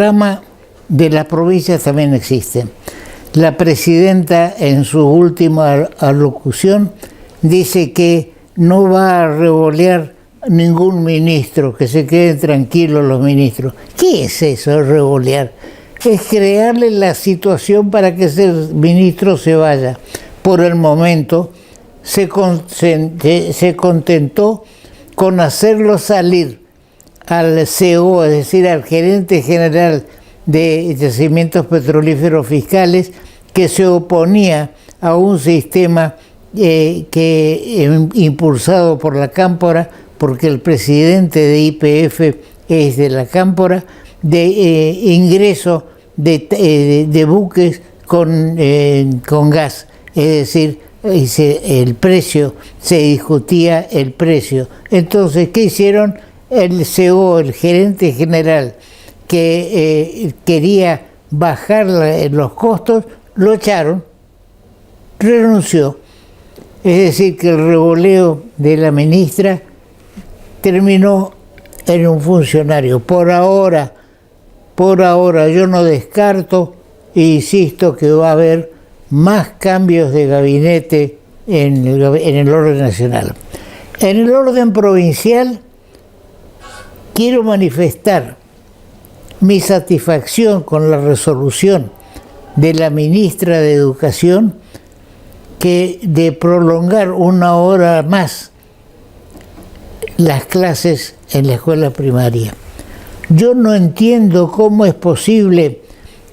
programa de las provincias también existe. La presidenta en su última alocución dice que no va a revolear ningún ministro, que se queden tranquilos los ministros. ¿Qué es eso, revolear? Es crearle la situación para que ese ministro se vaya. Por el momento se contentó con hacerlo salir al CEO, es decir, al gerente general de yacimientos petrolíferos fiscales, que se oponía a un sistema impulsado por la Cámpora, porque el presidente de YPF es de la Cámpora, de ingreso de buques con gas, es decir, el precio, se discutía el precio. Entonces, ¿qué hicieron? El CEO, el gerente general, que quería bajar los costos, lo echaron, renunció. Es decir, que el revoleo de la ministra terminó en un funcionario. Por ahora yo no descarto e insisto que va a haber más cambios de gabinete en el orden nacional. En el orden provincial quiero manifestar mi satisfacción con la resolución de la ministra de Educación de prolongar 1 hora más las clases en la escuela primaria. Yo no entiendo cómo es posible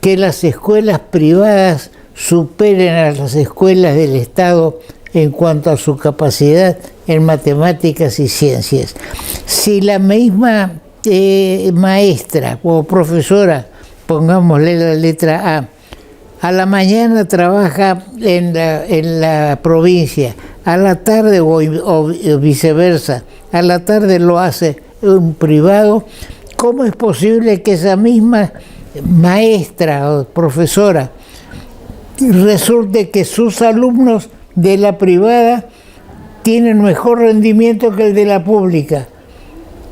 que las escuelas privadas superen a las escuelas del Estado en cuanto a su capacidad en matemáticas y ciencias. Si la misma maestra o profesora, pongámosle la letra a la mañana trabaja en la provincia, a la tarde o viceversa, a la tarde lo hace un privado, ¿cómo es posible que esa misma maestra o profesora resulte que sus alumnos de la privada tienen mejor rendimiento que el de la pública?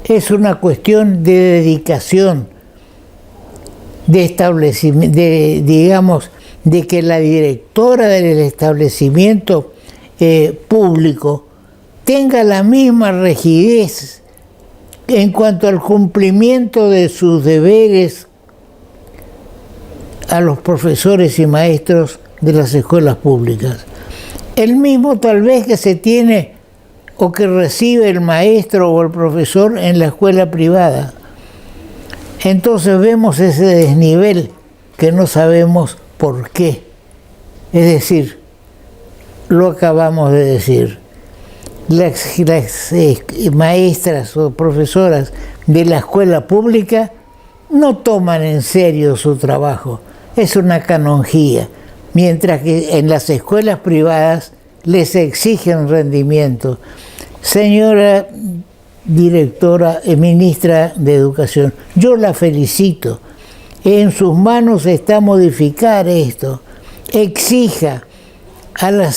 Es una cuestión de dedicación, de establecimiento, de que la directora del establecimiento público tenga la misma rigidez en cuanto al cumplimiento de sus deberes a los profesores y maestros de las escuelas públicas. El mismo tal vez que se tiene o que recibe el maestro o el profesor en la escuela privada. Entonces vemos ese desnivel que no sabemos por qué. Es decir, lo acabamos de decir, las maestras o profesoras de la escuela pública no toman en serio su trabajo, es una canonjía, mientras que en las escuelas privadas les exigen rendimiento. Señora directora y ministra de Educación, yo la felicito. En sus manos está modificar esto. Exija a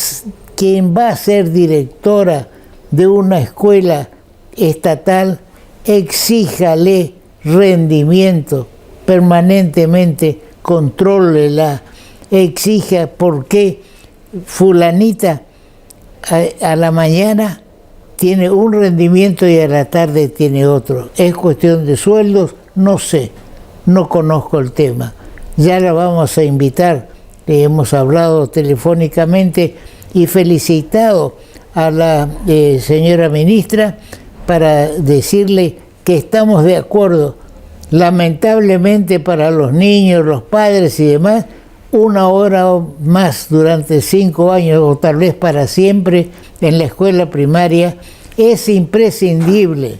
quien va a ser directora de una escuela estatal, exíjale rendimiento permanentemente, contrólela, exija por qué fulanita a la mañana tiene un rendimiento y a la tarde tiene otro. ¿Es cuestión de sueldos? No sé, no conozco el tema. Ya la vamos a invitar, le hemos hablado telefónicamente y felicitado a la señora ministra para decirle que estamos de acuerdo. Lamentablemente para los niños, los padres y demás, 1 hora más durante 5 años o tal vez para siempre en la escuela primaria es imprescindible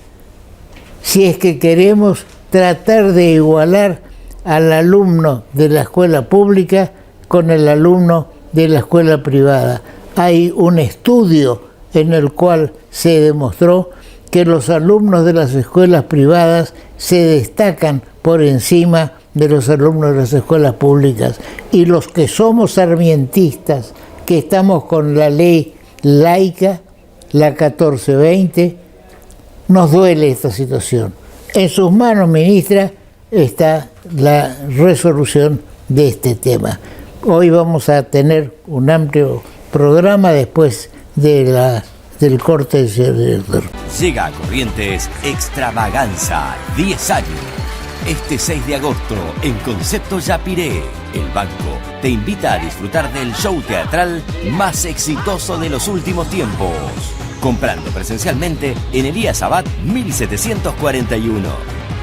si es que queremos tratar de igualar al alumno de la escuela pública con el alumno de la escuela privada. Hay un estudio en el cual se demostró que los alumnos de las escuelas privadas se destacan por encima de los alumnos de las escuelas públicas. Y los que somos sarmientistas, que estamos con la ley laica, la 1420, nos duele esta situación. En sus manos, ministra, está la resolución de este tema. Hoy vamos a tener un amplio programa después de del corte del señor director. Llega a Corrientes Extravaganza, 10 años. Este 6 de agosto, en Concepto Yapiré, el banco te invita a disfrutar del show teatral más exitoso de los últimos tiempos. Comprando presencialmente en Elías Abad 1741.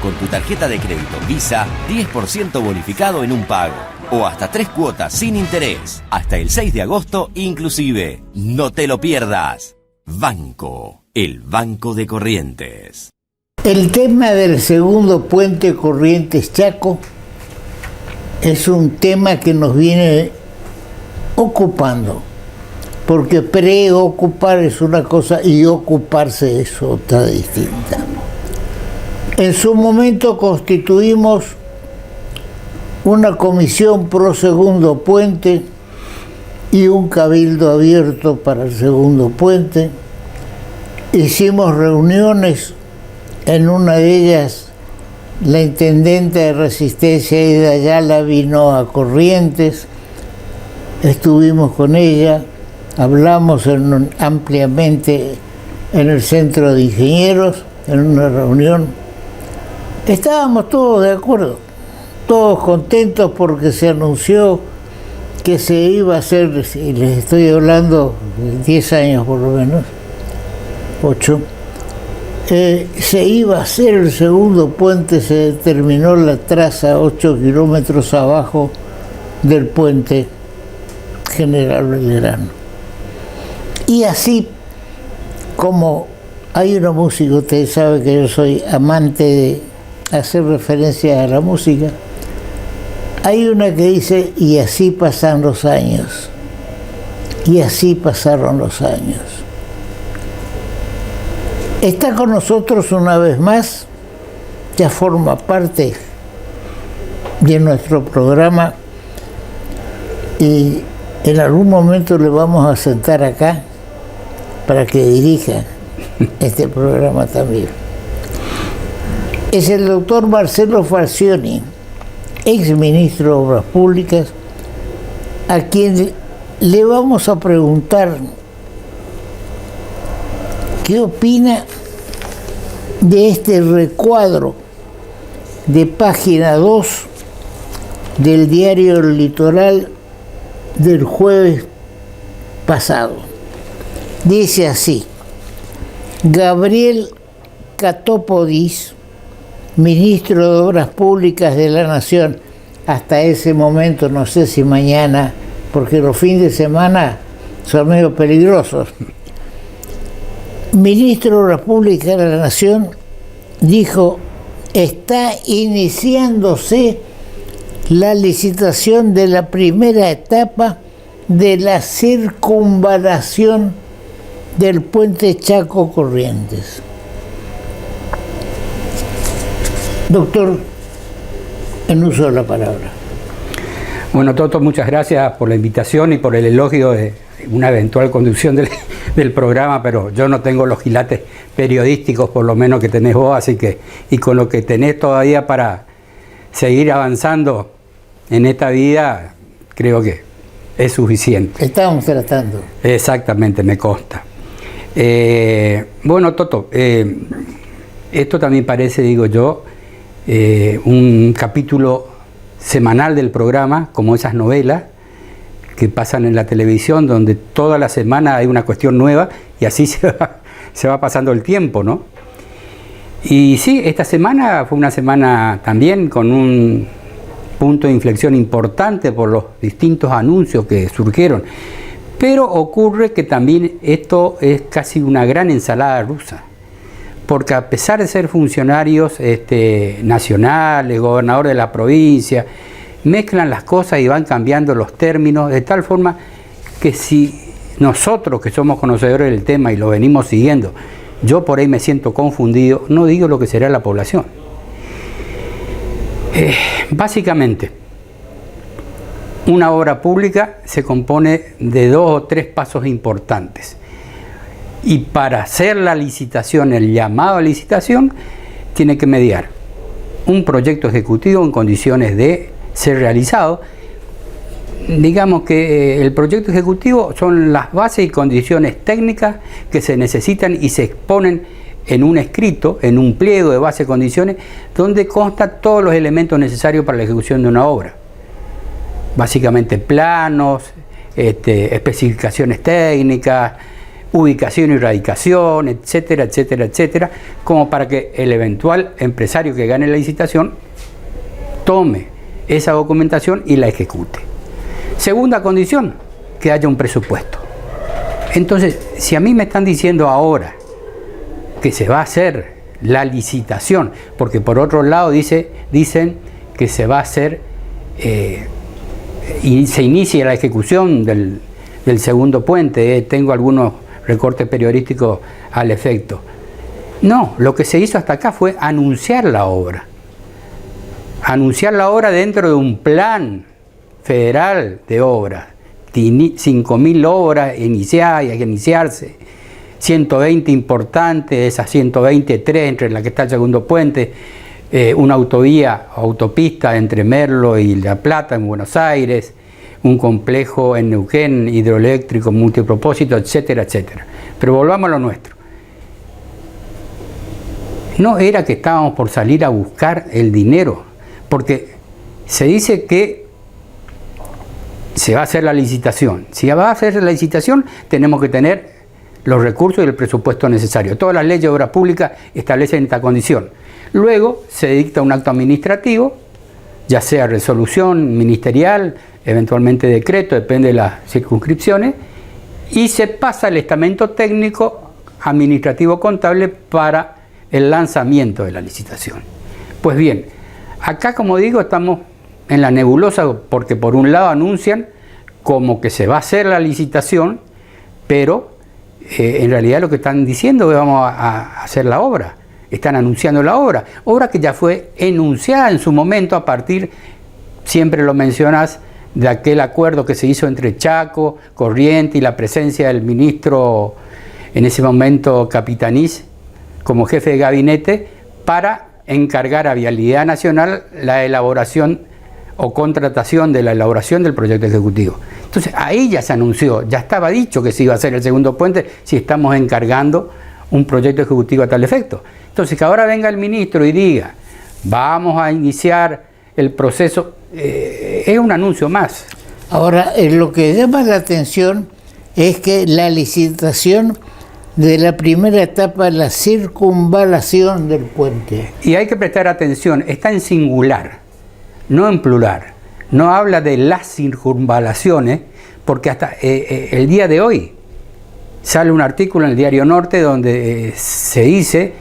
Con tu tarjeta de crédito Visa, 10% bonificado en un pago. O hasta 3 cuotas sin interés. Hasta el 6 de agosto inclusive. No te lo pierdas. Banco, el Banco de Corrientes. El tema del segundo puente Corrientes-Chaco es un tema que nos viene ocupando, porque preocupar es una cosa y ocuparse es otra distinta. En su momento constituimos una comisión pro segundo puente y un cabildo abierto para el segundo puente. Hicimos reuniones. En una de ellas, la intendente de Resistencia, Ida Ayala, vino a Corrientes, estuvimos con ella, hablamos ampliamente en el Centro de Ingenieros, en una reunión. Estábamos todos de acuerdo, todos contentos porque se anunció que se iba a hacer, y les estoy hablando de 10 años por lo menos, 8, se iba a hacer el segundo puente, se terminó la traza 8 kilómetros abajo del puente General Belgrano. Y así como hay una música, ustedes saben que yo soy amante de hacer referencia a la música, hay una que dice, y así pasan los años, y así pasaron los años. Está con nosotros una vez más, ya forma parte de nuestro programa y en algún momento le vamos a sentar acá para que dirija este programa también. Es el doctor Marcelo Falcioni, ex ministro de Obras Públicas, a quien le vamos a preguntar ¿qué opina de este recuadro de página 2 del diario El Litoral del jueves pasado? Dice así: Gabriel Catopodis, ministro de Obras Públicas de la Nación, hasta ese momento, no sé si mañana, porque los fines de semana son medio peligrosos, ministro de Obras Públicas de la Nación, dijo, está iniciándose la licitación de la primera etapa de la circunvalación del puente Chaco Corrientes. Doctor, en uso de la palabra. Bueno, Toto, muchas gracias por la invitación y por el elogio de una eventual conducción del programa, pero yo no tengo los quilates periodísticos por lo menos que tenés vos, así que, y con lo que tenés todavía para seguir avanzando en esta vida, creo que es suficiente. Estamos tratando. Exactamente, me consta. Bueno, Toto, esto también parece, digo yo, un capítulo semanal del programa, como esas novelas que pasan en la televisión, donde toda la semana hay una cuestión nueva y así se va pasando el tiempo, ¿no? Y sí, esta semana fue una semana también con un punto de inflexión importante por los distintos anuncios que surgieron, pero ocurre que también esto es casi una gran ensalada rusa, porque a pesar de ser funcionarios nacionales, gobernador de la provincia, mezclan las cosas y van cambiando los términos de tal forma que si nosotros que somos conocedores del tema y lo venimos siguiendo, yo por ahí me siento confundido, no digo lo que será la población. Básicamente, una obra pública se compone de 2 o 3 pasos importantes. Y para hacer la licitación, el llamado a licitación, tiene que mediar un proyecto ejecutivo en condiciones de ser realizado. Digamos que el proyecto ejecutivo son las bases y condiciones técnicas que se necesitan y se exponen en un escrito, en un pliego de base y condiciones, donde constan todos los elementos necesarios para la ejecución de una obra. Básicamente planos, especificaciones técnicas, ubicación y radicación, etcétera, etcétera, etcétera, como para que el eventual empresario que gane la licitación tome esa documentación y la ejecute. Segunda condición, que haya un presupuesto. Entonces, si a mí me están diciendo ahora que se va a hacer la licitación, porque por otro lado dicen que se va a hacer y se inicia la ejecución del segundo puente, tengo algunos recortes periodísticos al efecto. No, lo que se hizo hasta acá fue anunciar la obra. Anunciar la obra dentro de un plan federal de obras, 5.000 obras iniciadas y a iniciarse, 120 importantes, esas 120, 3 entre la que está el segundo puente, una autovía, autopista entre Merlo y La Plata en Buenos Aires, un complejo en Neuquén, hidroeléctrico, multipropósito, etcétera, etcétera. Pero volvamos a lo nuestro. No era que estábamos por salir a buscar el dinero, porque se dice que se va a hacer la licitación. Si va a hacer la licitación, tenemos que tener los recursos y el presupuesto necesario. Todas las leyes de obras públicas establecen esta condición. Luego se dicta un acto administrativo, ya sea resolución ministerial, eventualmente decreto, depende de las circunscripciones, y se pasa el estamento técnico administrativo contable para el lanzamiento de la licitación. Pues bien, acá, como digo, estamos en la nebulosa, porque por un lado anuncian como que se va a hacer la licitación, pero en realidad lo que están diciendo es que vamos a hacer la obra. Están anunciando la obra que ya fue enunciada en su momento a partir, siempre lo mencionas, de aquel acuerdo que se hizo entre Chaco, Corrientes y la presencia del ministro, en ese momento Capitanís, como jefe de gabinete, para encargar a Vialidad Nacional la elaboración o contratación de la elaboración del proyecto ejecutivo. Entonces ahí ya se anunció, ya estaba dicho que se iba a hacer el segundo puente si estamos encargando un proyecto ejecutivo a tal efecto. Entonces que ahora venga el ministro y diga, vamos a iniciar el proceso, es un anuncio más. Ahora, lo que llama la atención es que la licitación de la primera etapa, la circunvalación del puente. Y hay que prestar atención, está en singular, no en plural. No habla de las circunvalaciones, porque hasta el día de hoy sale un artículo en el Diario Norte donde se dice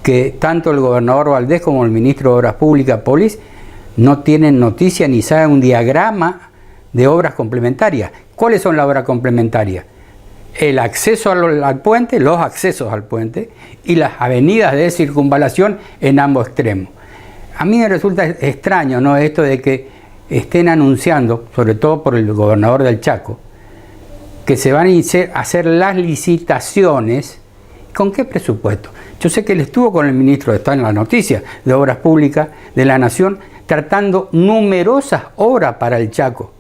que tanto el gobernador Valdés como el ministro de Obras Públicas, Polis, no tienen noticia ni saben un diagrama de obras complementarias. ¿Cuáles son las obras complementarias? El acceso al puente, los accesos al puente y las avenidas de circunvalación en ambos extremos. A mí me resulta extraño, ¿no?, esto de que estén anunciando, sobre todo por el gobernador del Chaco, que se van a hacer las licitaciones. ¿Con qué presupuesto? Yo sé que él estuvo con el ministro, está en la noticia, de Obras Públicas de la Nación, tratando numerosas obras para el Chaco.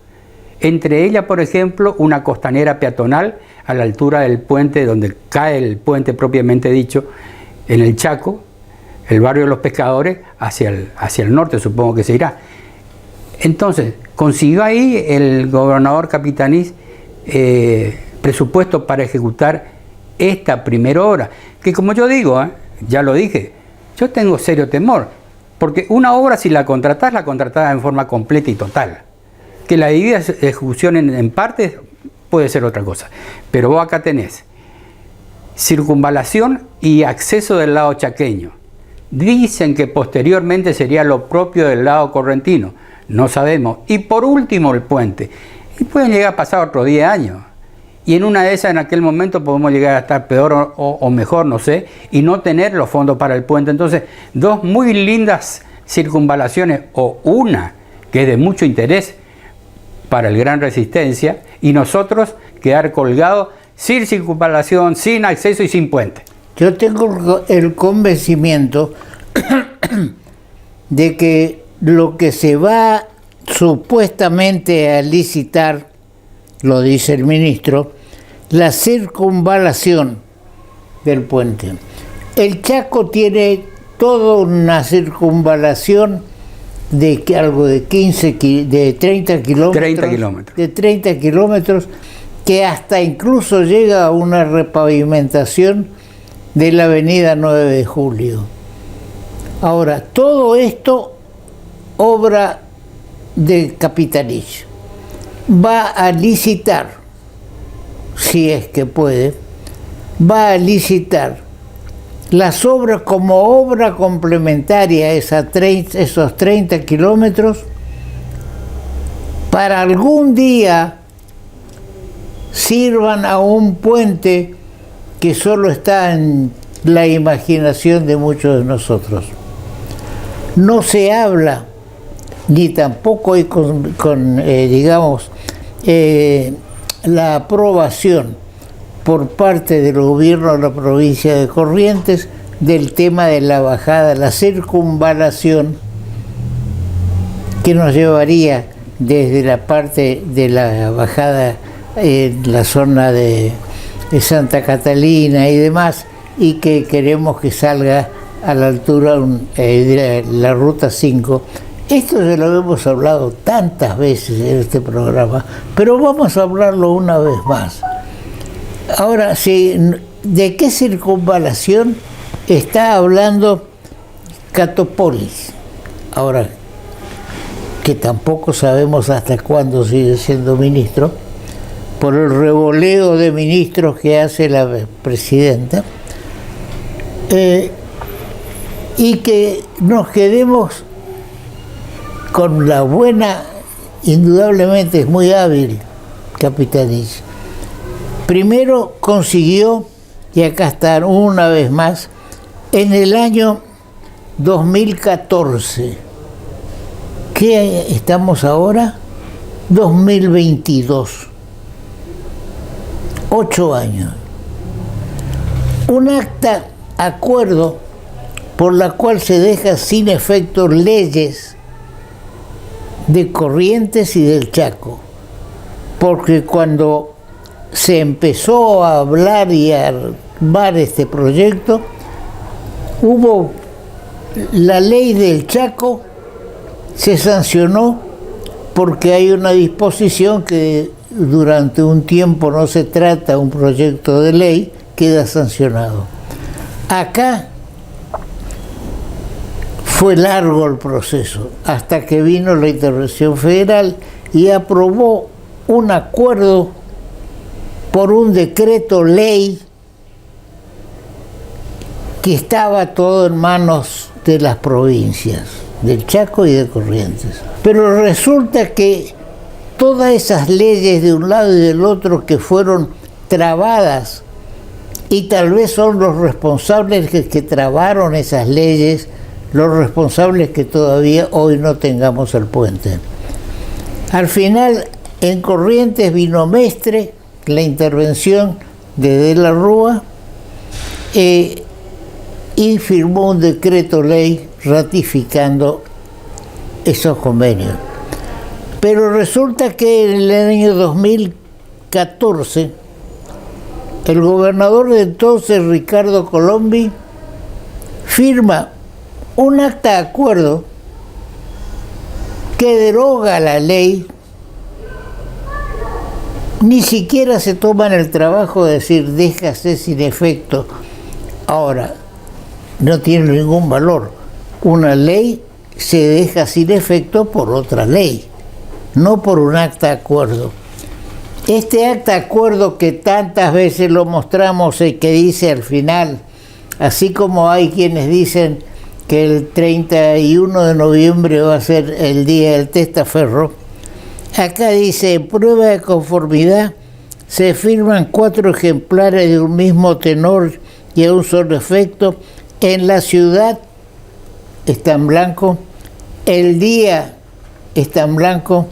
Entre ellas, por ejemplo, una costanera peatonal a la altura del puente, donde cae el puente propiamente dicho, en el Chaco, el barrio de los pescadores, hacia el norte, supongo que se irá. Entonces, consiguió ahí el gobernador Capitanís presupuesto para ejecutar esta primera obra, que como yo digo, ya lo dije, yo tengo serio temor, porque una obra, si la contratás en forma completa y total. Que la debida ejecución en partes puede ser otra cosa, pero vos acá tenés circunvalación y acceso del lado chaqueño. Dicen que posteriormente sería lo propio del lado correntino, no sabemos. Y por último el puente, y pueden llegar a pasar otros 10 años. Y en una de esas, en aquel momento, podemos llegar a estar peor o mejor, no sé, y no tener los fondos para el puente. Entonces, dos muy lindas circunvalaciones, o una que es de mucho interés para el Gran Resistencia, y nosotros quedar colgados sin circunvalación, sin acceso y sin puente. Yo tengo el convencimiento de que lo que se va supuestamente a licitar, lo dice el ministro, la circunvalación del puente. El Chaco tiene toda una circunvalación de algo de 30 kilómetros. De 30 kilómetros, que hasta incluso llega a una repavimentación de la avenida 9 de Julio. Ahora, todo esto, obra de Capitanich, va a licitar, si es que puede, va a licitar las obras como obra complementaria a esos 30 kilómetros para algún día sirvan a un puente que solo está en la imaginación de muchos de nosotros. No se habla, ni tampoco hay la aprobación por parte del gobierno de la provincia de Corrientes del tema de la bajada, la circunvalación que nos llevaría desde la parte de la bajada en la zona de Santa Catalina y demás, y que queremos que salga a la altura de la Ruta 5. Esto ya lo hemos hablado tantas veces en este programa, pero vamos a hablarlo una vez más. Ahora, ¿de qué circunvalación está hablando Catopolis? Ahora, que tampoco sabemos hasta cuándo sigue siendo ministro, por el revoleo de ministros que hace la presidenta, y que nos quedemos con la buena, indudablemente es muy hábil Capitanich. Primero consiguió, y acá están una vez más, en el año 2014, ¿qué estamos ahora? 2022. 8 años. Un acuerdo por la cual se deja sin efecto leyes de Corrientes y del Chaco, porque cuando se empezó a hablar y a armar este proyecto, hubo la ley del Chaco, se sancionó porque hay una disposición que durante un tiempo no se trata un proyecto de ley, queda sancionado. Acá fue largo el proceso, hasta que vino la intervención federal y aprobó un acuerdo por un decreto ley que estaba todo en manos de las provincias, del Chaco y de Corrientes. Pero resulta que todas esas leyes de un lado y del otro que fueron trabadas, y tal vez son los responsables que trabaron esas leyes, los responsables que todavía hoy no tengamos el puente. Al final, en Corrientes vino Mestre, la intervención de la Rúa, y firmó un decreto ley ratificando esos convenios. Pero resulta que en el año 2014, el gobernador de entonces, Ricardo Colombi, firma un acta de acuerdo que deroga la ley. Ni siquiera se toman el trabajo de decir, déjase sin efecto. Ahora, no tiene ningún valor. Una ley se deja sin efecto por otra ley, no por un acta de acuerdo. Este acta de acuerdo que tantas veces lo mostramos y que dice al final, así como hay quienes dicen que el 31 de noviembre va a ser el día del testaferro, acá dice, en prueba de conformidad se firman 4 ejemplares de un mismo tenor y a un solo efecto en la ciudad, está en blanco, el día está en blanco,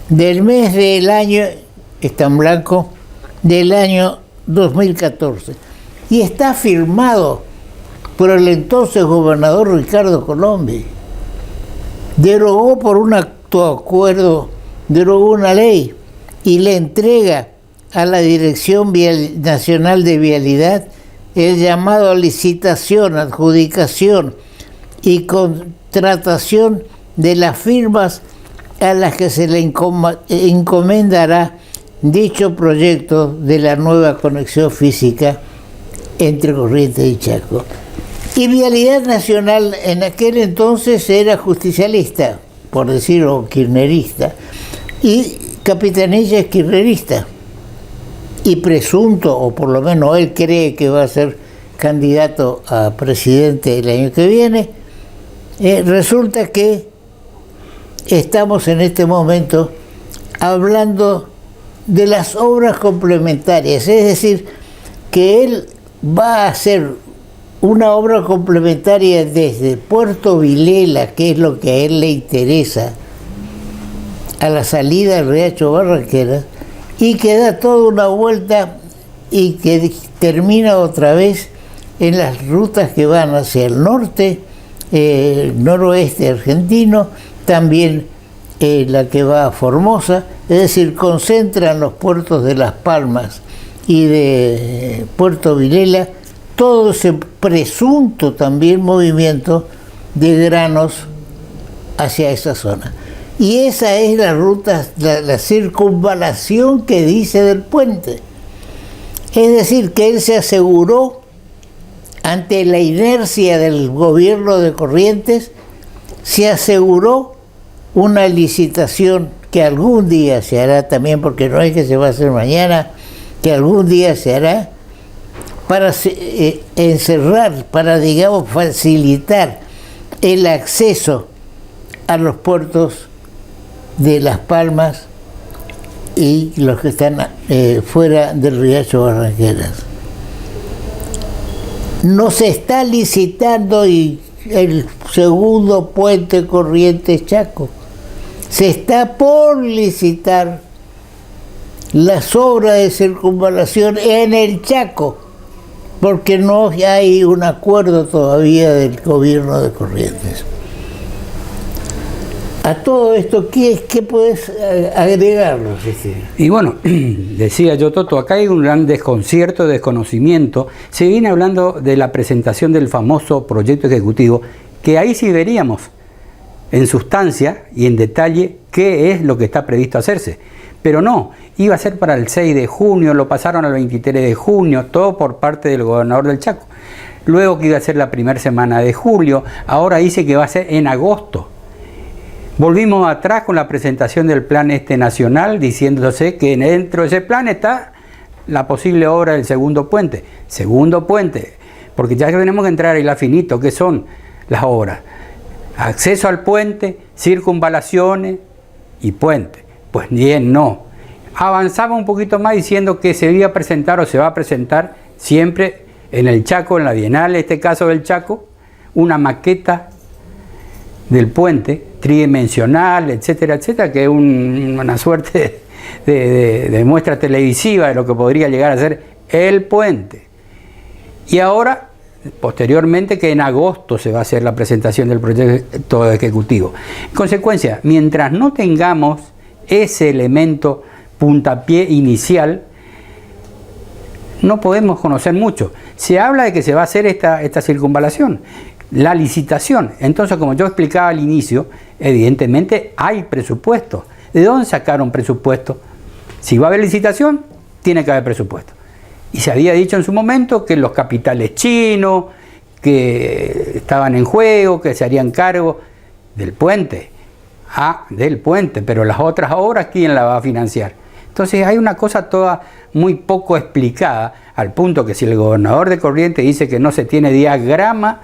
del mes del año está en blanco, del año 2014. Y está firmado por el entonces gobernador Ricardo Colombi. derogó por un acuerdo, derogó una ley y le entrega a la Dirección Nacional de Vialidad el llamado a licitación, adjudicación y contratación de las firmas a las que se le encomendará dicho proyecto de la nueva conexión física entre Corrientes y Chaco. Y Vialidad Nacional en aquel entonces era justicialista, por decirlo kirchnerista, y Capitanilla es kirchnerista, y presunto, o por lo menos él cree que va a ser candidato a presidente el año que viene. Resulta que estamos en este momento hablando de las obras complementarias, es decir, que él va a hacer una obra complementaria desde Puerto Vilela, que es lo que a él le interesa, a la salida del Riacho Barranqueras, y que da toda una vuelta y que termina otra vez en las rutas que van hacia el norte, noroeste argentino, también la que va a Formosa, es decir, concentran los puertos de Las Palmas y de Puerto Vilela todo ese presunto también movimiento de granos hacia esa zona. Y esa es la ruta, la circunvalación que dice del puente. Es decir, que él se aseguró, ante la inercia del gobierno de Corrientes, se aseguró una licitación que algún día se hará también, porque no es que se va a hacer mañana, que algún día se hará, para encerrar, para, digamos, facilitar el acceso a los puertos de Las Palmas y los que están fuera del Riacho Barranqueras. No se está licitando y el segundo puente Corrientes Chaco. Se está por licitar las obras de circunvalación en el Chaco, porque no hay un acuerdo todavía del gobierno de Corrientes. A todo esto, ¿qué puedes agregarnos? Y bueno, decía yo, Toto, acá hay un gran desconcierto, desconocimiento. Se viene hablando de la presentación del famoso proyecto ejecutivo, que ahí sí veríamos en sustancia y en detalle qué es lo que está previsto hacerse. Pero no, iba a ser para el 6 de junio, lo pasaron al 23 de junio, todo por parte del gobernador del Chaco. Luego que iba a ser la primera semana de julio, ahora dice que va a ser en agosto. Volvimos atrás con la presentación del plan nacional, diciéndose que dentro de ese plan está la posible obra del segundo puente. Segundo puente, porque ya tenemos que entrar ahí la finito, ¿qué son las obras? Acceso al puente, circunvalaciones y puente. Pues bien, no. Avanzaba un poquito más diciendo que se iba a presentar o se va a presentar siempre en el Chaco, en la Bienal, en este caso del Chaco, una maqueta del puente tridimensional, etcétera, etcétera, que es una suerte de muestra televisiva de lo que podría llegar a ser el puente. Y ahora, posteriormente, que en agosto se va a hacer la presentación del proyecto ejecutivo. En consecuencia, mientras no tengamos ese elemento puntapié inicial, no podemos conocer mucho. Se habla de que se va a hacer esta circunvalación, la licitación. Entonces, como yo explicaba al inicio, evidentemente hay presupuesto. ¿De dónde sacaron presupuesto? Si va a haber licitación, tiene que haber presupuesto. Y se había dicho en su momento que los capitales chinos, que estaban en juego, que se harían cargo del puente. Del puente, pero las otras obras, ¿quién la va a financiar? Entonces hay una cosa toda muy poco explicada, al punto que si el gobernador de Corrientes dice que no se tiene diagrama,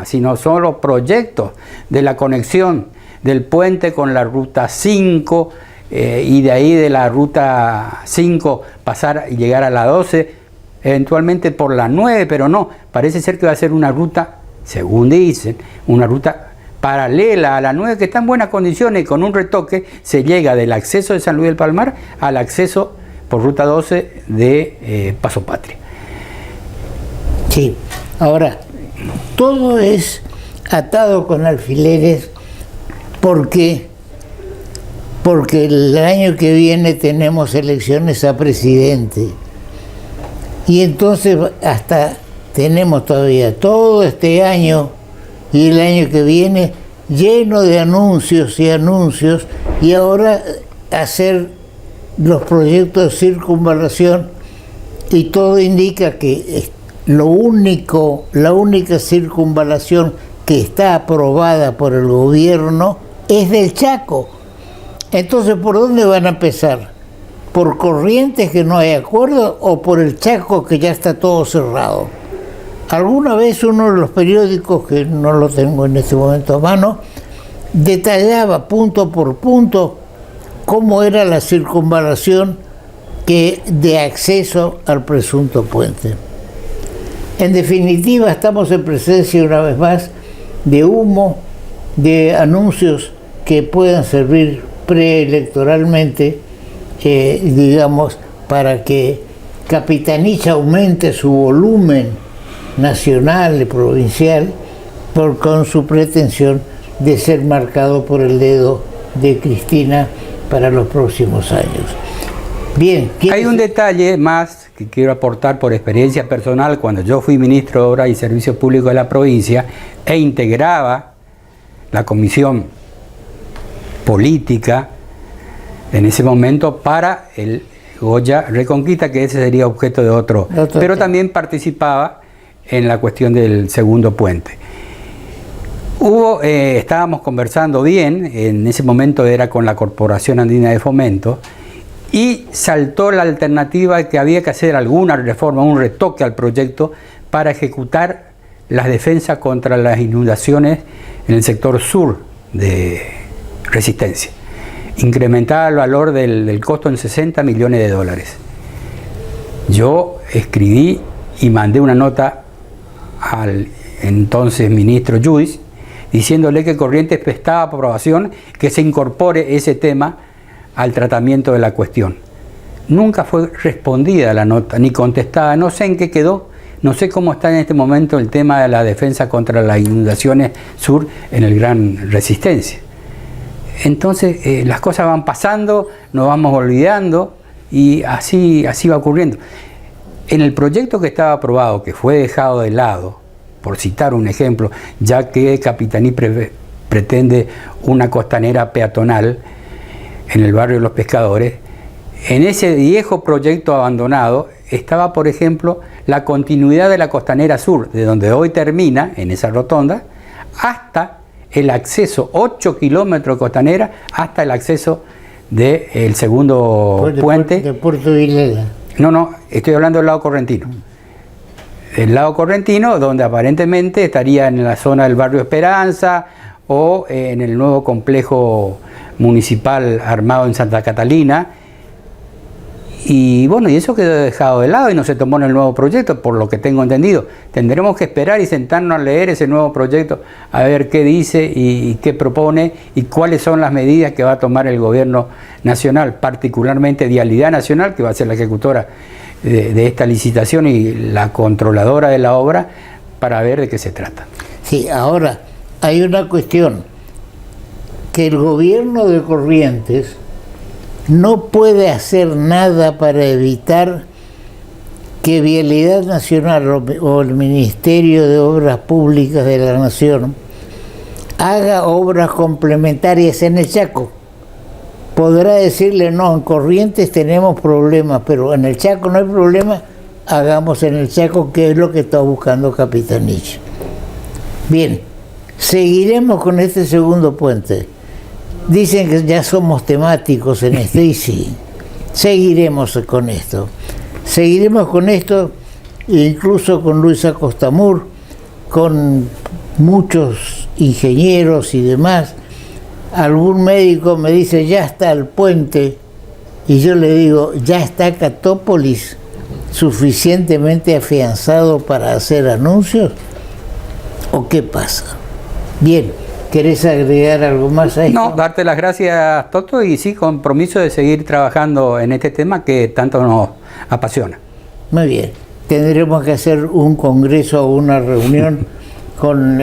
sino solo proyectos de la conexión del puente con la ruta 5 y de ahí de la ruta 5 pasar y llegar a la 12, eventualmente por la 9, pero no, parece ser que va a ser una ruta, según dicen, una ruta paralela a la 9 que está en buenas condiciones y con un retoque se llega del acceso de San Luis del Palmar al acceso por ruta 12 de Paso Patria. Sí, ahora, todo es atado con alfileres ¿Por qué? Porque el año que viene tenemos elecciones a presidente. Y entonces hasta tenemos todavía todo este año y el año que viene lleno de anuncios y anuncios, y ahora hacer los proyectos de circunvalación, y todo indica que la única circunvalación que está aprobada por el gobierno es del Chaco. Entonces, ¿por dónde van a empezar? ¿Por Corrientes, que no hay acuerdo, o por el Chaco, que ya está todo cerrado? Alguna vez uno de los periódicos, que no lo tengo en este momento a mano, detallaba punto por punto cómo era la circunvalación de acceso al presunto puente. En definitiva, estamos en presencia una vez más de humo, de anuncios que puedan servir preelectoralmente, digamos, para que Capitanich aumente su volumen nacional y provincial con su pretensión de ser marcado por el dedo de Cristina para los próximos años. Bien, hay un detalle más que quiero aportar por experiencia personal. Cuando yo fui ministro de Obras y Servicios Públicos de la provincia e integraba la comisión política en ese momento para el Goya Reconquista, que ese sería objeto de otro pero también participaba en la cuestión del segundo puente. Estábamos conversando bien, en ese momento era con la Corporación Andina de Fomento, y saltó la alternativa de que había que hacer alguna reforma, un retoque al proyecto para ejecutar las defensas contra las inundaciones en el sector sur de Resistencia. Incrementar el valor del costo en $60 millones. Yo escribí y mandé una nota al entonces ministro Lluís, diciéndole que Corrientes prestaba aprobación que se incorpore ese tema al tratamiento de la cuestión. Nunca fue respondida la nota, ni contestada, no sé en qué quedó, no sé cómo está en este momento el tema de la defensa contra las inundaciones sur en el Gran Resistencia. Entonces las cosas van pasando, nos vamos olvidando y así va ocurriendo. En el proyecto que estaba aprobado, que fue dejado de lado, por citar un ejemplo, ya que Capitanich pretende una costanera peatonal en el barrio de Los Pescadores, en ese viejo proyecto abandonado estaba, por ejemplo, la continuidad de la costanera sur, de donde hoy termina, en esa rotonda, hasta el acceso, 8 kilómetros de costanera, hasta el acceso del segundo puente. De Puerto Vilela. No, estoy hablando del lado correntino. El lado correntino, donde aparentemente estaría en la zona del barrio Esperanza o en el nuevo complejo municipal armado en Santa Catalina. Y bueno, y eso quedó dejado de lado y no se tomó en el nuevo proyecto, por lo que tengo entendido. Tendremos que esperar y sentarnos a leer ese nuevo proyecto, a ver qué dice y qué propone y cuáles son las medidas que va a tomar el gobierno nacional, particularmente Vialidad Nacional, que va a ser la ejecutora de esta licitación y la controladora de la obra, para ver de qué se trata. Sí, ahora hay una cuestión, que el gobierno de Corrientes no puede hacer nada para evitar que Vialidad Nacional o el Ministerio de Obras Públicas de la Nación haga obras complementarias en el Chaco. Podrá decirle, no, en Corrientes tenemos problemas, pero en el Chaco no hay problema, hagamos en el Chaco, que es lo que está buscando Capitanich. Bien, seguiremos con este segundo puente. Dicen que ya somos temáticos en esto, y sí, seguiremos con esto. Seguiremos con esto, incluso con Luis Acosta Mur, con muchos ingenieros y demás. Algún médico me dice, ya está el puente, y yo le digo, ¿ya está Catópolis suficientemente afianzado para hacer anuncios? ¿O qué pasa? Bien, ¿querés agregar algo más a esto? No, darte las gracias, Toto, y sí, compromiso de seguir trabajando en este tema que tanto nos apasiona. Muy bien, tendremos que hacer un congreso o una reunión con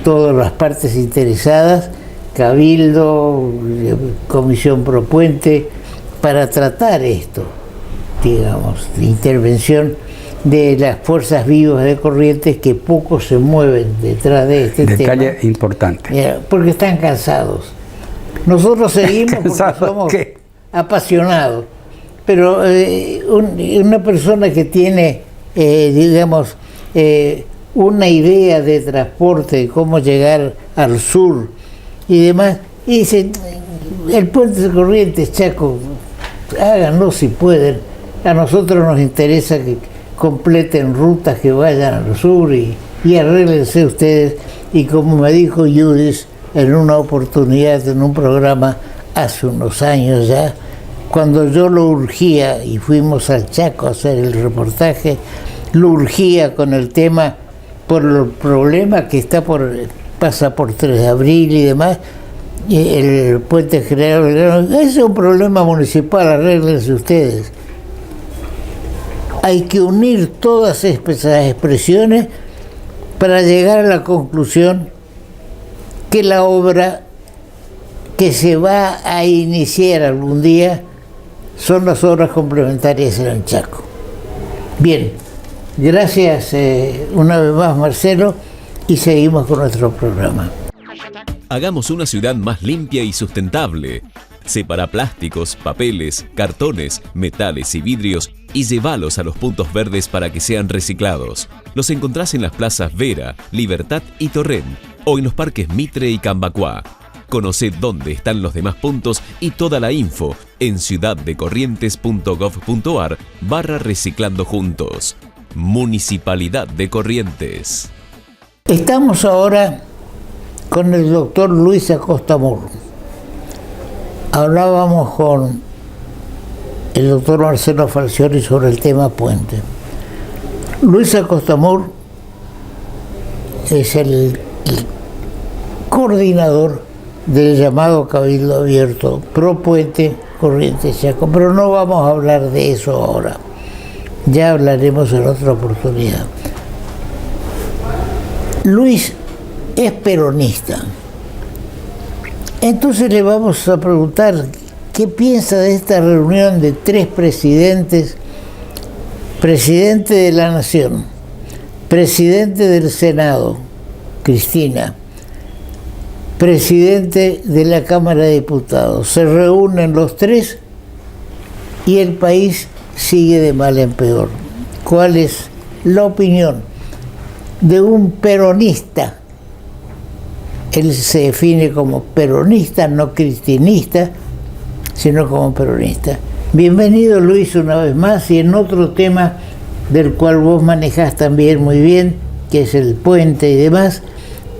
todas las partes interesadas cabildo, comisión propuente, para tratar esto, digamos, de intervención de las fuerzas vivas de Corrientes, que poco se mueven detrás de este tema. Detalle importante. Porque están cansados. Nosotros seguimos porque somos apasionados, pero una persona que tiene, digamos, una idea de transporte, de cómo llegar al sur y demás, y dice, el puente de Corrientes, Chaco, háganlo si pueden. A nosotros nos interesa que completen rutas que vayan al sur y arréglense ustedes. Y como me dijo Judith en una oportunidad, en un programa hace unos años ya, cuando yo lo urgía y fuimos al Chaco a hacer el reportaje, lo urgía con el tema por el problema que pasa por 3 de abril y demás, el puente General Belgrano. Ese es un problema municipal, arréglense ustedes. Hay que unir todas esas expresiones para llegar a la conclusión que la obra que se va a iniciar algún día son las obras complementarias en el Chaco. Bien, gracias una vez más, Marcelo, y seguimos con nuestro programa. Hagamos una ciudad más limpia y sustentable. Separa plásticos, papeles, cartones, metales y vidrios y llévalos a los puntos verdes para que sean reciclados. Los encontrás en las plazas Vera, Libertad y Torrent, o en los parques Mitre y Cambacuá. Conoce dónde están los demás puntos y toda la info en ciudaddecorrientes.gov.ar/reciclando juntos. Municipalidad de Corrientes. Estamos ahora con el doctor Luis Acosta Mur. Hablábamos con el doctor Marcelo Falcioni sobre el tema puente. Luis Acosta Mur es el coordinador del llamado Cabildo Abierto Pro Puente Corrientes Chaco, pero no vamos a hablar de eso ahora. Ya hablaremos en otra oportunidad. Luis es peronista. Entonces le vamos a preguntar qué piensa de esta reunión de 3 presidentes: presidente de la Nación, presidente del Senado, Cristina, presidente de la Cámara de Diputados. Se reúnen los 3 y el país sigue de mal en peor. ¿Cuál es la opinión de un peronista? Él se define como peronista, no cristinista, sino como peronista. Bienvenido, Luis, una vez más, y en otro tema del cual vos manejás también muy bien, que es el puente y demás.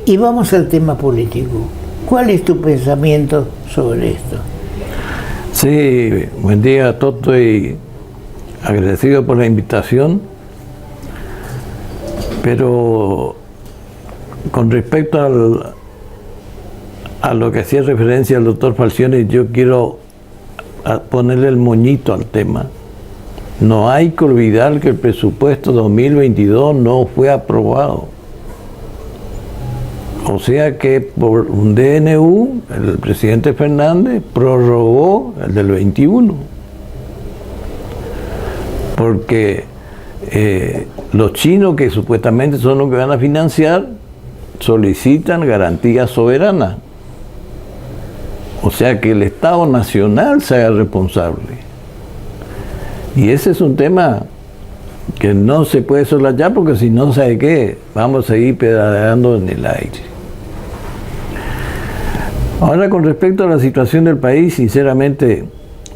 Y vamos al tema político. ¿Cuál es tu pensamiento sobre esto? Sí, buen día a todos y agradecido por la invitación. Pero con respecto a lo que hacía referencia al doctor Falcioni, yo quiero ponerle el moñito al tema. No hay que olvidar que el presupuesto 2022 no fue aprobado. O sea que por un DNU, el presidente Fernández prorrogó el del 21. Porque los chinos, que supuestamente son los que van a financiar, solicitan garantías soberanas. O sea que el Estado Nacional se haga responsable. Y ese es un tema que no se puede soslayar, porque si no, ¿sabe qué? Vamos a seguir pedaleando en el aire. Ahora, con respecto a la situación del país, sinceramente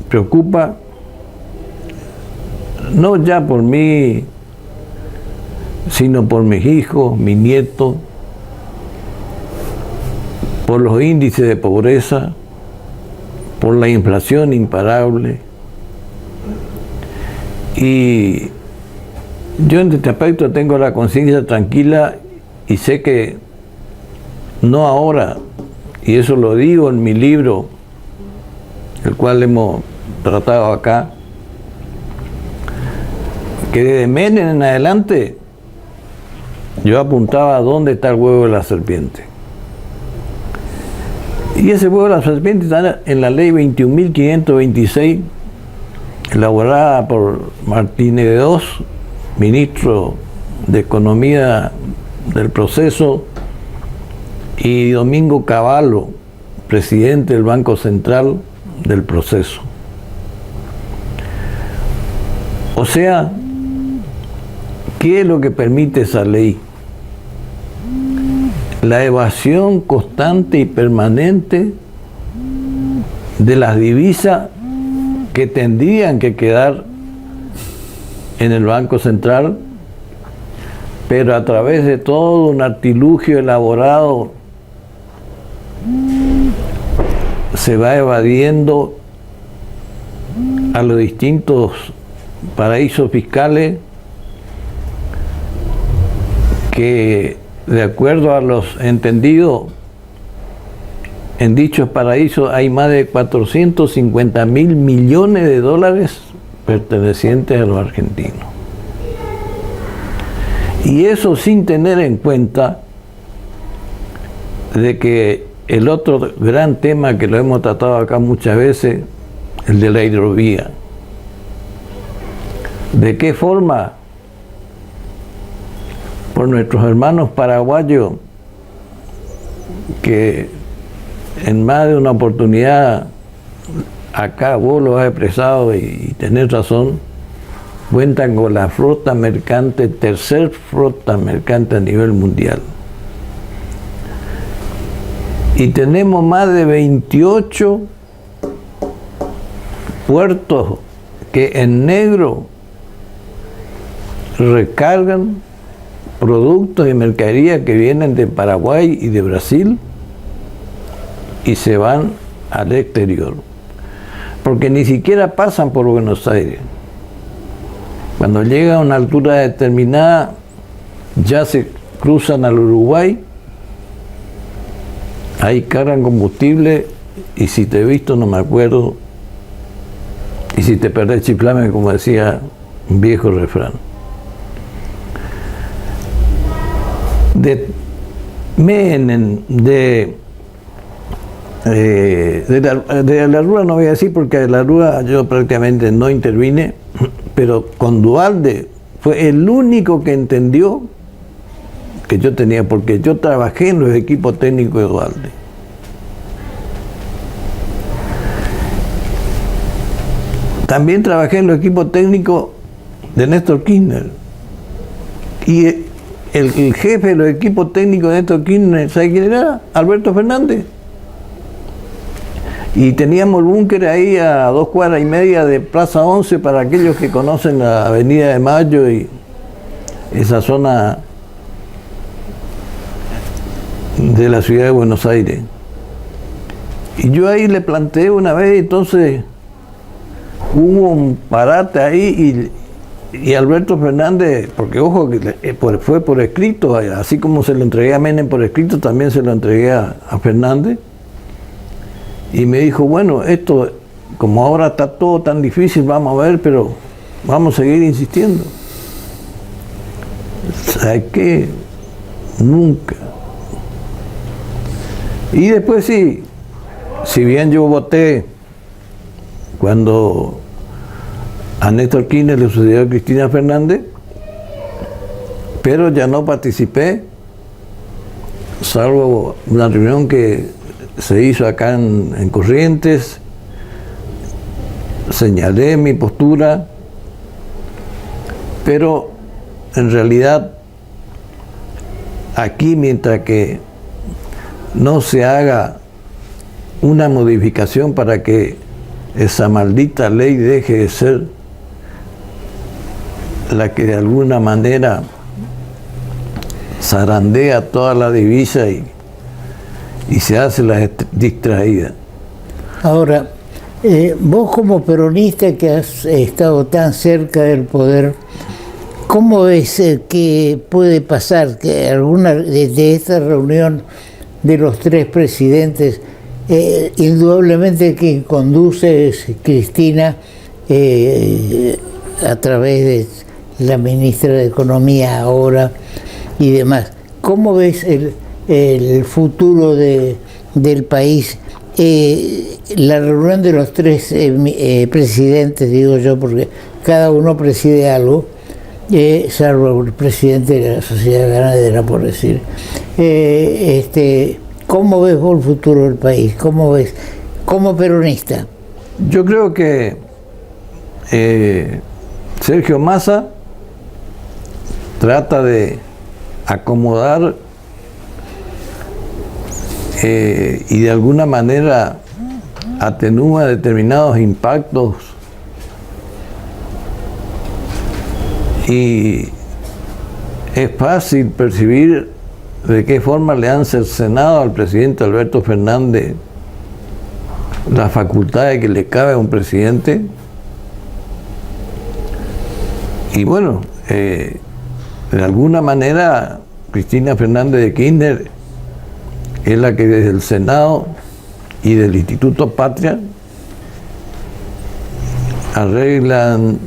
preocupa, no ya por mí, sino por mis hijos, mis nietos, por los índices de pobreza, por la inflación imparable. Y yo en este aspecto tengo la conciencia tranquila y sé que no ahora, y eso lo digo en mi libro, el cual hemos tratado acá, que desde Menem en adelante yo apuntaba a dónde está el huevo de la serpiente. Y ese huevo de la serpiente está en la ley 21.526, elaborada por Martínez de Oz, ministro de Economía del Proceso, y Domingo Cavallo, presidente del Banco Central del Proceso. O sea, ¿qué es lo que permite esa ley? La evasión constante y permanente de las divisas que tendrían que quedar en el Banco Central, pero a través de todo un artilugio elaborado se va evadiendo a los distintos paraísos fiscales que, de acuerdo a los entendidos, en dichos paraísos hay más de 450.000 millones de dólares pertenecientes a los argentinos. Y eso sin tener en cuenta de que el otro gran tema que lo hemos tratado acá muchas veces, el de la hidrovía. ¿De qué forma? Por nuestros hermanos paraguayos, que en más de una oportunidad acá vos lo has expresado y tenés razón, cuentan con la flota mercante, tercer flota mercante a nivel mundial. Y tenemos más de 28 puertos que en negro recargan productos y mercaderías que vienen de Paraguay y de Brasil y se van al exterior, porque ni siquiera pasan por Buenos Aires. Cuando llegan a una altura determinada ya se cruzan al Uruguay, ahí cargan combustible y si te he visto no me acuerdo, y si te perdés chiflame, como decía un viejo refrán. De Menem, de la Rúa no voy a decir, porque de la Rúa yo prácticamente no intervine, pero con Duhalde fue el único que entendió que yo tenía, porque yo trabajé en los equipos técnicos de Duhalde. También trabajé en los equipos técnicos de Néstor Kirchner. Y el jefe de los equipos técnicos de Néstor Kirchner, ¿sabe quién era? Alberto Fernández. Y teníamos el búnker ahí a 2 cuadras y media de Plaza 11, para aquellos que conocen la Avenida de Mayo y esa zona de la ciudad de Buenos Aires. Y yo ahí le planteé una vez, entonces hubo un parate ahí y Alberto Fernández, porque ojo, que fue por escrito, así como se lo entregué a Menem por escrito, también se lo entregué a Fernández. Y me dijo, bueno, esto, como ahora está todo tan difícil, vamos a ver, pero vamos a seguir insistiendo. ¿Sabes qué? Nunca. Y después sí, si bien yo voté cuando a Néstor Kirchner le sucedió a Cristina Fernández, pero ya no participé, salvo una reunión que se hizo acá en Corrientes, señalé mi postura, pero en realidad aquí, mientras que no se haga una modificación para que esa maldita ley deje de ser la que de alguna manera zarandea toda la divisa y se hace la distraída. Ahora, vos como peronista que has estado tan cerca del poder, ¿cómo ves que puede pasar que alguna de esta reunión de los 3 presidentes, indudablemente quien conduce es Cristina, a través de la ministra de Economía ahora y demás? ¿Cómo ves el futuro de del país. La reunión de los tres presidentes, digo yo, porque cada uno preside algo, salvo el presidente de la sociedad ganadera, por decir. ¿Cómo ves vos el futuro del país? ¿Cómo ves, como peronista? Yo creo que Sergio Massa trata de acomodar y de alguna manera atenúa determinados impactos y es fácil percibir de qué forma le han cercenado al presidente Alberto Fernández las facultades que le cabe a un presidente. Y bueno, de alguna manera Cristina Fernández de Kirchner es la que desde el Senado y del Instituto Patria arreglan,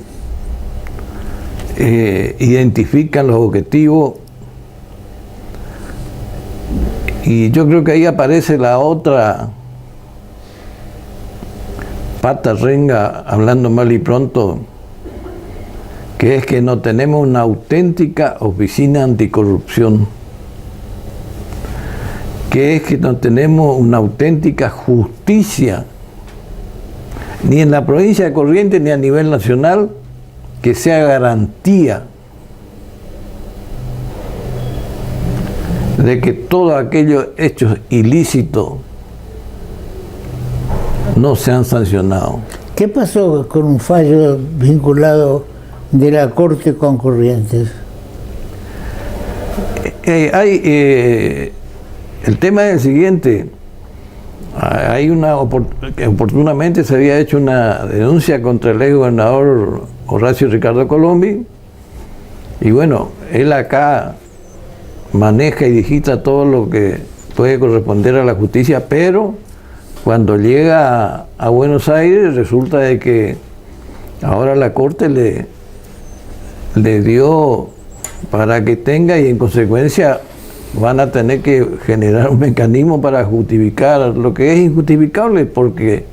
identifican los objetivos, y yo creo que ahí aparece la otra pata renga, hablando mal y pronto, que es que no tenemos una auténtica oficina anticorrupción, que es que no tenemos una auténtica justicia, ni en la provincia de Corrientes ni a nivel nacional, que sea garantía de que todos aquellos hechos ilícitos no sean sancionados. ¿Qué pasó con un fallo vinculado de la Corte con Corrientes? El tema es el siguiente. Oportunamente se había hecho una denuncia contra el ex gobernador Horacio Ricardo Colombi, y bueno, él acá maneja y digita todo lo que puede corresponder a la justicia, pero cuando llega a Buenos Aires resulta de que ahora la Corte le dio para que tenga, y en consecuencia van a tener que generar un mecanismo para justificar lo que es injustificable, porque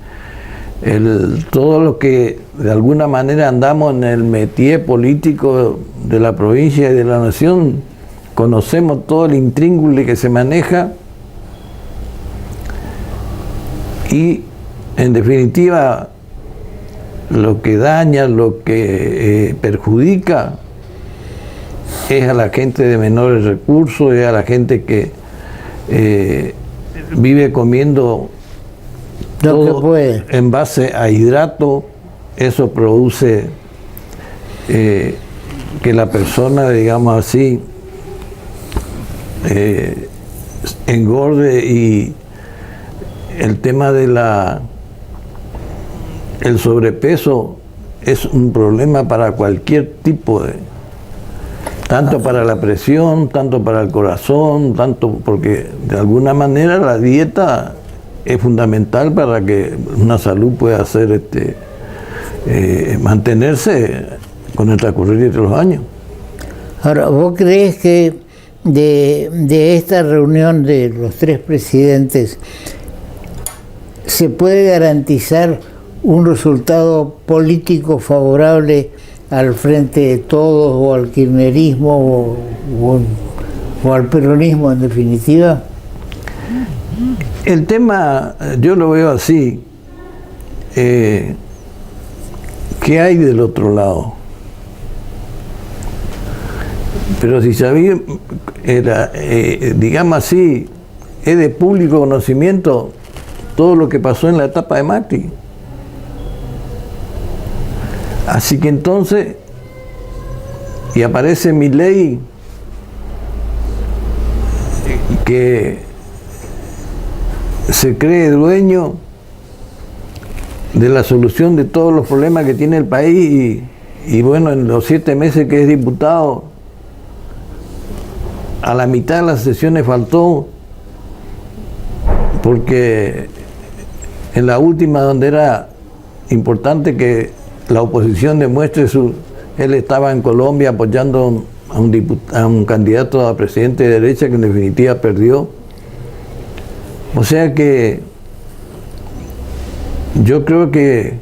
todo lo que de alguna manera andamos en el métier político de la provincia y de la nación, conocemos todo el intríngulis que se maneja, y en definitiva lo que daña, lo que perjudica es a la gente de menores recursos, es a la gente que vive comiendo todo en base a hidrato. Eso produce que la persona, digamos así, engorde, y el tema de el sobrepeso es un problema para cualquier tipo de, tanto para la presión, tanto para el corazón, tanto porque de alguna manera la dieta es fundamental para que una salud pueda ser mantenerse con el transcurrir de los años. Ahora, ¿vos crees que de esta reunión de los tres presidentes se puede garantizar un resultado político favorable al Frente de Todos, o al kirchnerismo, o al peronismo en definitiva? El tema, yo lo veo así, ¿qué hay del otro lado? Pero si sabía, digamos así, es de público conocimiento todo lo que pasó en la etapa de Macri. Así que entonces, y aparece Milei, que se cree dueño de la solución de todos los problemas que tiene el país, y bueno, en los 7 meses que es diputado, a la mitad de las sesiones faltó, porque en la última, donde era importante que la oposición demuestre él estaba en Colombia apoyando a un candidato a presidente de derecha que en definitiva perdió. O sea que yo creo que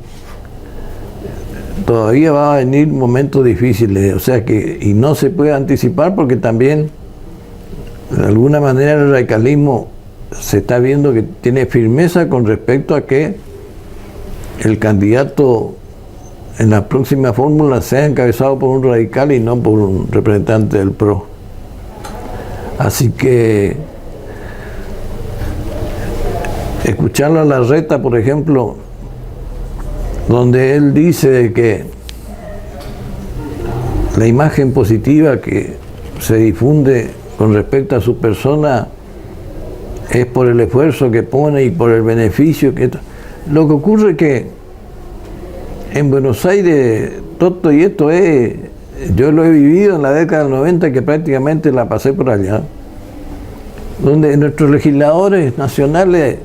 todavía va a venir momentos difíciles, o sea que, y no se puede anticipar porque también de alguna manera el radicalismo se está viendo que tiene firmeza con respecto a que el candidato en la próxima fórmula sea encabezado por un radical y no por un representante del PRO. Así que escucharlo a Larreta, por ejemplo, donde él dice que la imagen positiva que se difunde con respecto a su persona es por el esfuerzo que pone y por el beneficio que... Lo que ocurre es que en Buenos Aires, todo y esto es... Yo lo he vivido en la década del 90, que prácticamente la pasé por allá, donde nuestros legisladores nacionales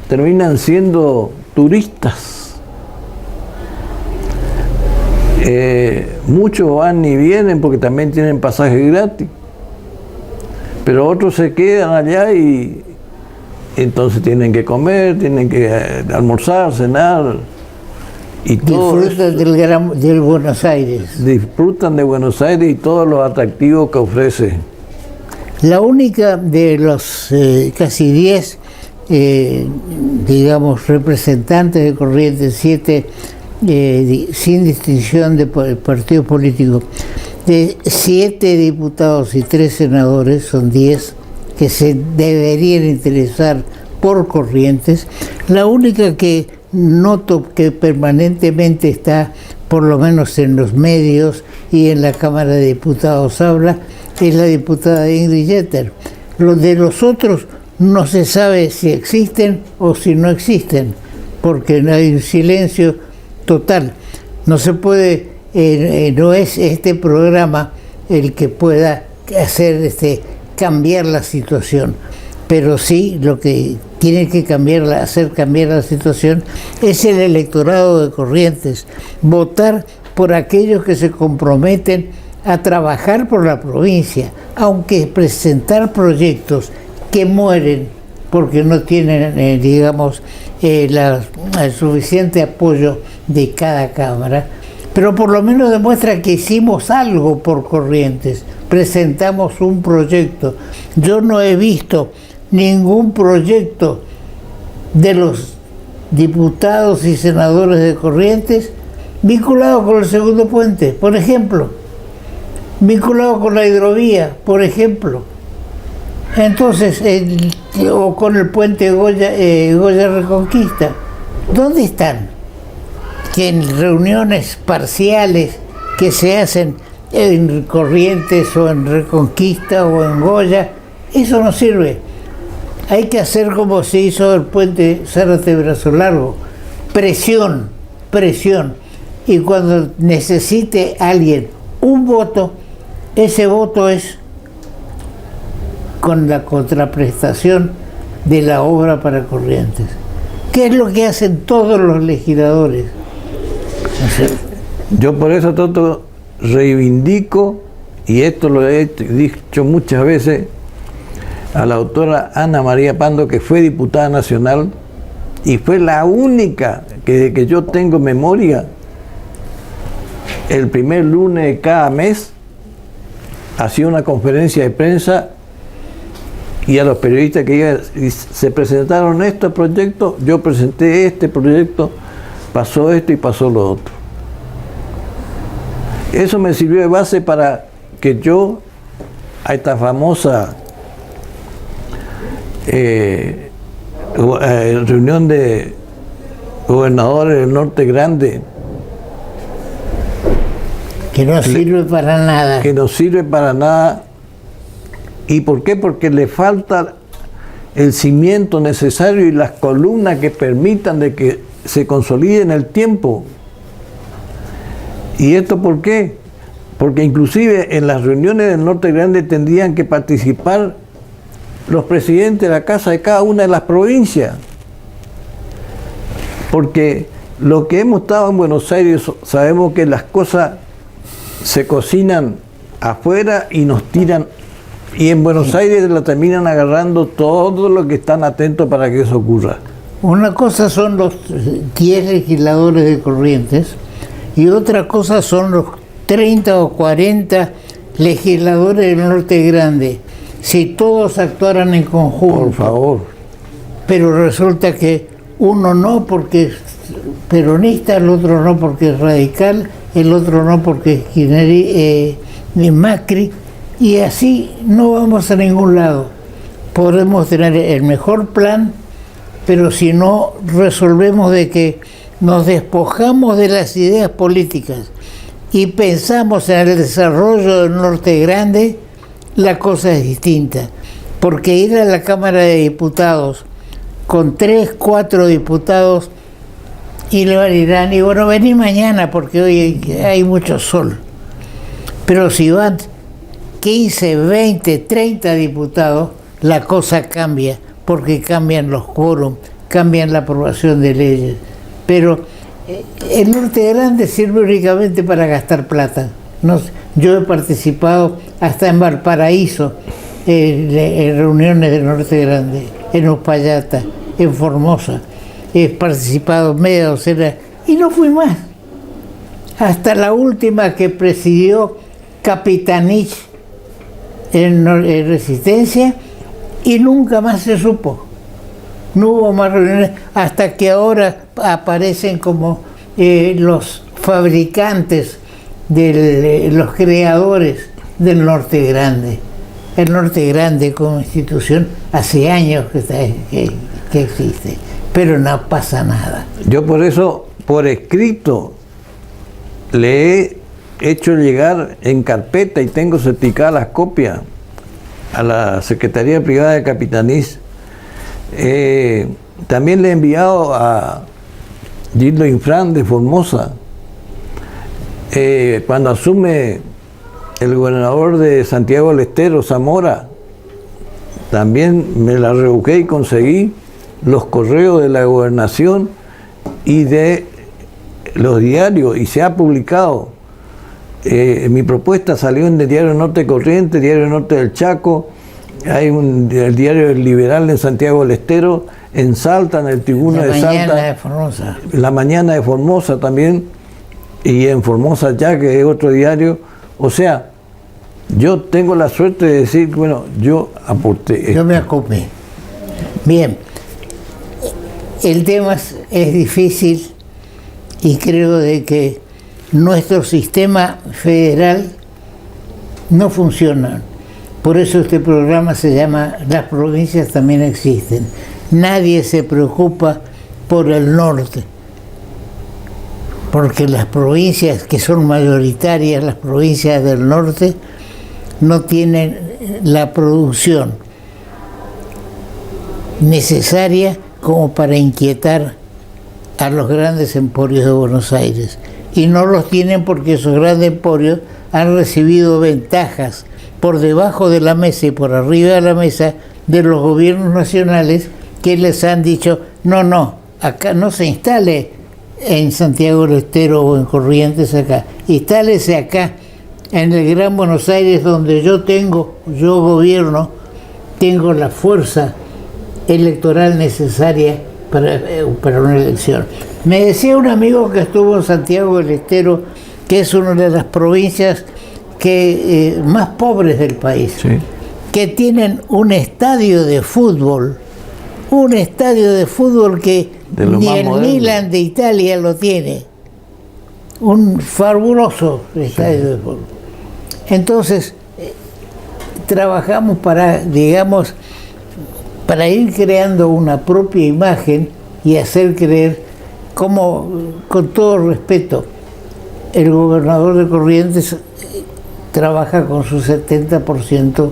terminan siendo turistas. Muchos van y vienen porque también tienen pasajes gratis, pero otros se quedan allá y entonces tienen que comer, tienen que almorzar, cenar y todo. Disfrutan del Buenos Aires. Disfrutan de Buenos Aires y todos los atractivos que ofrece. La única de los casi 10, digamos, representantes de Corrientes, 7 sin distinción de partido político, de 7 diputados y 3 senadores, son 10 que se deberían interesar por Corrientes. La única que noto que permanentemente está, por lo menos en los medios y en la Cámara de Diputados habla, es la diputada Ingrid Jeter. Los de los otros no se sabe si existen o si no existen, porque hay un silencio total. No se puede, no es este programa el que pueda hacer cambiar la situación, pero sí lo que tiene que hacer cambiar la situación es el electorado de Corrientes, votar por aquellos que se comprometen a trabajar por la provincia, aunque presentar proyectos que mueren porque no tienen, digamos, el suficiente apoyo de cada cámara, pero por lo menos demuestra que hicimos algo por Corrientes, presentamos un proyecto. Yo no he visto ningún proyecto de los diputados y senadores de Corrientes vinculado con el segundo puente, por ejemplo, vinculado con la hidrovía, por ejemplo. Entonces, o con el puente Goya Reconquista. ¿Dónde están? Que en reuniones parciales que se hacen en Corrientes o en Reconquista o en Goya, eso no sirve. Hay que hacer como se hizo el puente Zárate-Brazo Largo, presión, presión. Y cuando necesite alguien un voto, ese voto es con la contraprestación de la obra para Corrientes. ¿Qué es lo que hacen todos los legisladores? Yo por eso, Toto, reivindico, y esto lo he dicho muchas veces, a la autora Ana María Pando, que fue diputada nacional y fue la única que yo tengo memoria, el primer lunes de cada mes hacía una conferencia de prensa y a los periodistas que se presentaron estos proyectos, yo presenté este proyecto, pasó esto y pasó lo otro. Eso me sirvió de base para que yo a esta famosa reunión de gobernadores del Norte Grande, que no sirve para nada. Que no sirve para nada. ¿Y por qué? Porque le falta el cimiento necesario y las columnas que permitan de que se consolide en el tiempo. ¿Y esto por qué? Porque inclusive en las reuniones del Norte Grande tendrían que participar los presidentes de la casa de cada una de las provincias. Porque los que hemos estado en Buenos Aires sabemos que las cosas se cocinan afuera y nos tiran Y en Buenos Aires la terminan agarrando todos los que están atentos para que eso ocurra. Una cosa son los 10 legisladores de Corrientes y otra cosa son los 30 o 40 legisladores del Norte Grande. Si todos actuaran en conjunto. Por favor. Pero resulta que uno no porque es peronista, el otro no porque es radical, el otro no porque es Macri, y así no vamos a ningún lado. Podemos tener el mejor plan, pero si no resolvemos de que nos despojamos de las ideas políticas y pensamos en el desarrollo del Norte Grande, la cosa es distinta. Porque ir a la Cámara de Diputados con 3, 4 diputados y le dirán, y bueno, vení mañana porque hoy hay mucho sol. Pero si van 15, 20, 30 diputados, la cosa cambia, porque cambian los quórums, cambian la aprobación de leyes. Pero el Norte Grande sirve únicamente para gastar plata. Yo he participado hasta en Valparaíso, en reuniones del Norte Grande, en Uspallata, en Formosa. He participado media docena y no fui más. Hasta la última que presidió Capitanich en Resistencia, y nunca más se supo. No hubo más reuniones hasta que ahora aparecen como los fabricantes, los creadores del Norte Grande. El Norte Grande como institución hace años que existe, pero no pasa nada. Yo por eso, por escrito, le he hecho llegar en carpeta y tengo certificadas las copias a la Secretaría Privada de Capitanís. También le he enviado a Gildo Infran de Formosa. Cuando asume el gobernador de Santiago del Estero, Zamora, también me la rebusqué y conseguí los correos de la gobernación y de los diarios, y se ha publicado. Mi propuesta salió en el Diario Norte Corrientes, Diario Norte del Chaco, hay el Diario Liberal en Santiago del Estero, en Salta, en el Tribuno de Salta. La Mañana de Formosa. La Mañana de Formosa también, y en Formosa ya, que es otro diario. O sea, yo tengo la suerte de decir, bueno, yo aporté esto. Yo me acopé. Bien, el tema es difícil y creo de que nuestro sistema federal no funciona. Por eso este programa se llama Las provincias también existen. Nadie se preocupa por el norte, porque las provincias que son mayoritarias, las provincias del norte, no tienen la producción necesaria como para inquietar a los grandes emporios de Buenos Aires. Y no los tienen porque esos grandes emporios han recibido ventajas por debajo de la mesa y por arriba de la mesa de los gobiernos nacionales, que les han dicho, no, acá no se instale en Santiago del Estero o en Corrientes acá, instálese acá en el Gran Buenos Aires, donde yo gobierno, tengo la fuerza electoral necesaria para una elección. Me decía un amigo que estuvo en Santiago del Estero, que es una de las provincias más pobres del país, sí, que tienen un estadio de fútbol que ni el Milan de Italia lo tiene, un fabuloso estadio de fútbol. Entonces, trabajamos para ir creando una propia imagen y hacer creer, como, con todo respeto, el gobernador de Corrientes trabaja con su 70%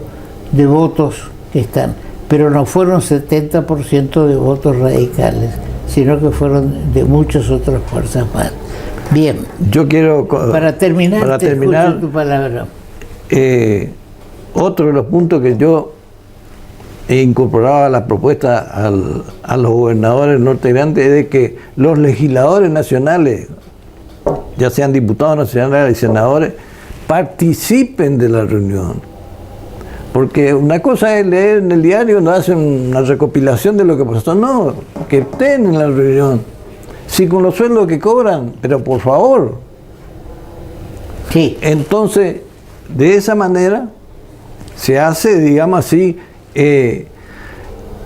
de votos que están, pero no fueron 70% de votos radicales, sino que fueron de muchas otras fuerzas más. Bien. Yo quiero, para terminar tu palabra. Otro de los puntos que yo he incorporado a la propuesta a los gobernadores nortegrandes es de que los legisladores nacionales, ya sean diputados nacionales y senadores, participen de la reunión. Porque una cosa es leer en el diario, no hacen una recopilación de lo que pasó, no, que estén en la reunión. Sí, con los sueldos que cobran, pero por favor. Sí. Entonces, de esa manera se hace, digamos así,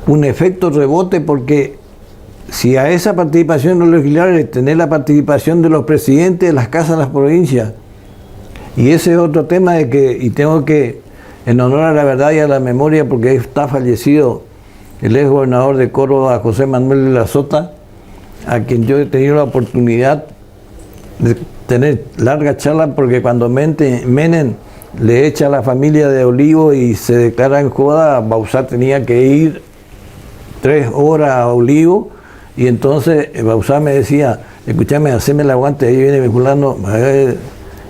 un efecto rebote, porque si a esa participación de los legisladores tener la participación de los presidentes de las casas de las provincias, y ese es otro tema de que, y tengo que, en honor a la verdad y a la memoria, porque está fallecido el ex gobernador de Córdoba, José Manuel de la Sota, a quien yo he tenido la oportunidad de tener larga charla, porque cuando Menem le echa a la familia de Olivo y se declara en joda, Bauzá tenía que ir 3 horas a Olivo, y entonces Bauzá me decía, escúchame, haceme el aguante, ahí viene mi fulano,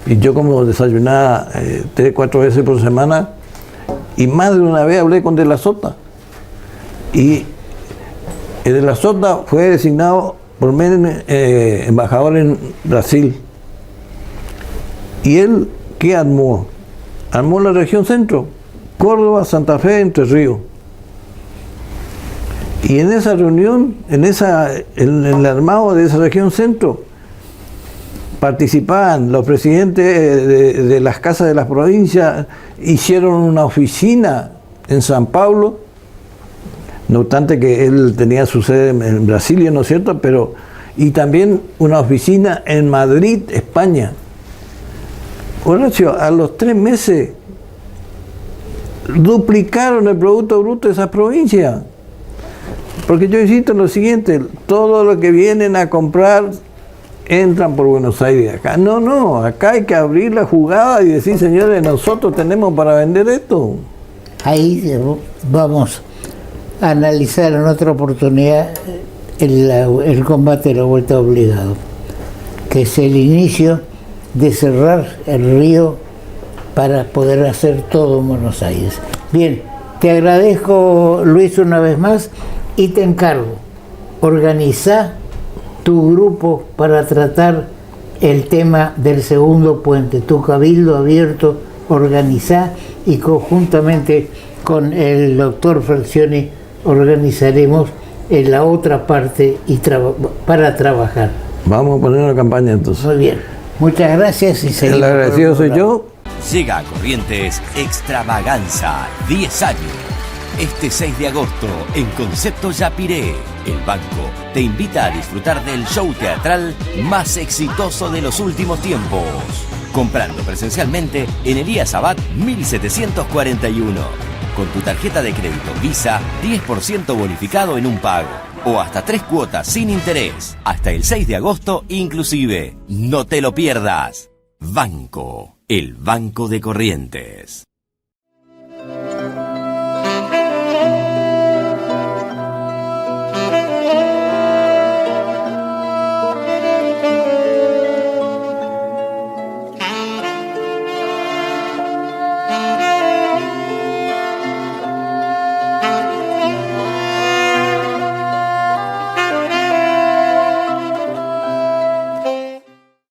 y yo como desayunaba 3-4 veces por semana, y más de una vez hablé con De la Sota, y De la Sota fue designado por Menem embajador en Brasil, y él, ¿qué armó? Armó la región centro, Córdoba, Santa Fe, Entre Ríos. Y en esa reunión, en el armado de esa región centro, participaban los presidentes de las casas de las provincias, hicieron una oficina en San Pablo, no obstante que él tenía su sede en Brasilia, ¿no es cierto? Pero, y también una oficina en Madrid, España. Horacio, a los 3 meses duplicaron el Producto Bruto de esas provincias. Porque yo insisto en lo siguiente, todo lo que vienen a comprar entran por Buenos Aires. Acá no, acá hay que abrir la jugada y decir, señores, nosotros tenemos para vender esto. Ahí vamos a analizar en otra oportunidad el combate de la vuelta obligado, que es el inicio de cerrar el río para poder hacer todo en Buenos Aires. Bien, te agradezco, Luis, una vez más, y te encargo, organizá tu grupo para tratar el tema del segundo puente, tu cabildo abierto, organizá, y conjuntamente con el doctor Falcioni organizaremos en la otra parte y para trabajar. Vamos a poner una campaña entonces. Muy bien, muchas gracias y seguimos. El agradecido soy yo. Llega a Corrientes Extravaganza 10 años. Este 6 de agosto en Concepto Yapiré, el banco te invita a disfrutar del show teatral más exitoso de los últimos tiempos. Comprando presencialmente en Elías Abad 1741. Con tu tarjeta de crédito Visa, 10% bonificado en un pago. O hasta 3 cuotas sin interés. Hasta el 6 de agosto inclusive. No te lo pierdas. Banco, el Banco de Corrientes.